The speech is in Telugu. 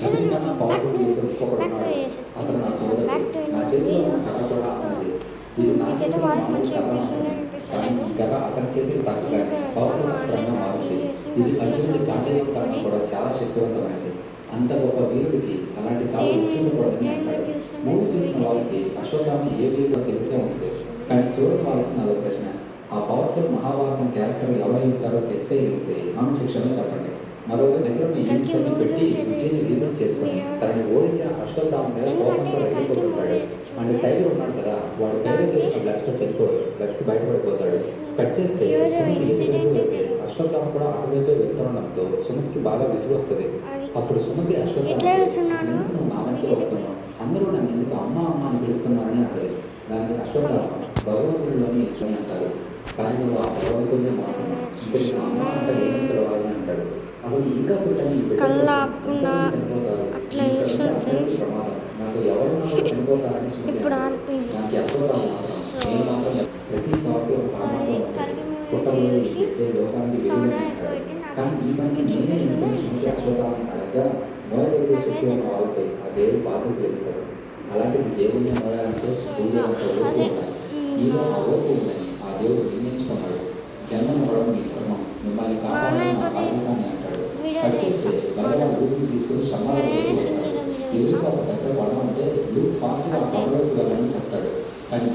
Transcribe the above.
అతని కన్నా పవర్ఫుల్ వీరుడు ఇంకొకడు ఉన్నాడు. అతను నా సోదరుడు. నా చేతిలో ఉన్న కర్ర కూడా అతనిది. ఇది నా చేతిలో మామూలు కర్ర ఉంటుంది, కానీ ఈ కర్ర అతని చేతికి తాకగానే పవర్ఫుల్ అస్త్రంగా మారుతుంది. ఇది అర్జునుడి గాంధీవం కన్నా కూడా చాలా శక్తివంతమైనది. అంత గొప్ప వీరుడికి అలాంటి చావు వచ్చుండకూడదని అంటాడు. మూవీ చూసిన వాళ్ళకి అశ్వత్థామ ఏ వీరుడో తెలిసే ఉంటుంది, కానీ చూడని వాళ్ళకి నాదో ప్రశ్న. ఆ పవర్ఫుల్ మహాభారతం క్యారెక్టర్ ఎవరై ఉంటారో గెస్ చేయగలిగితే కామెంట్ సెక్షన్లో చెప్పండి. మరొక దగ్గర మీ యూనిట్స్ అన్ని పెట్టి విజయ్ని రీబిల్డ్ చేసుకుని తనని ఓడించిన అశ్వత్థామ మీద కోపంతో రెచ్చిపోతుంటాడు. అండ్ టైగర్ ఉన్నాడు కదా, వాడు క్యారీ చేసిన బ్లాస్ట్లో చనిపోడు, బ్రతికి బయటపడిపోతాడు. కట్ చేస్తే సుమతి ఎటువైపు వెళ్తే అశ్వత్థామ కూడా అటువైపే వెళ్తుండడంతో సుమతికి బాగా విసుగు వస్తుంది. అప్పుడు సుమతి అశ్వత్థామ, ఎందుకు నువ్వు నా వెనకే వస్తున్నావు, అందరూ నన్ను ఎందుకు అమ్మ అమ్మ అని పిలుస్తున్నారని అంటది. దానికి అశ్వత్థామ, భగవంతుడిలోని ఈశ్వరి అంటారు, కానీ నువ్వు ఆ భగవంతుడినే మోస్తున్నావు, ఇంకా నువ్వు అమ్మ అంటే ఏమని పిలవాలని అంటాడు. అసలు ఇంకా పుట్టని ఈ బిడ్డ చనిపోతారు, ప్రమాదం, నాతో ఎవరున్నారో చనిపోతారని సుమతి దానికి అశ్వత్థామ మాత్రం, నేను మాత్రం ప్రతి చావుకి ఒక కారణంగా ఉంటుంది, పుట్టబోయే ఈ బిడ్డే లోకానికి వెలుగుని అంటాడు. కానీ ఈ పనికి నేనే ఎందుకు సుమతి అశ్వత్థామని అడగగా మోయగలిగే శక్తి ఉన్న వాళ్ళకి ఆ దేవుడు బాధ్యతలు ఇస్తాడు. అలాంటిది దేవుడిని మోయాలంటే పూజలంత ఓర్పు ఉండాలి. నీలో ఆ ఓర్పు ఉందని ఆ దేవుడు నిర్ణయించుకున్నాడు. జన్మను పడడం మీ ధర్మం, మిమ్మల్ని కాపాడడం నా బాధ్యత అని అంటాడు. కట్ చేస్తే భగవాన్ లూక్ని తీసుకుని సమాధానం వస్తాడు. ఎదురుగా ఒక పెద్ద కొండ ఉంటే లూక్ ఫాస్ట్గా ఆ కొండలోకి వెళ్ళమని చెప్తాడు. కానీ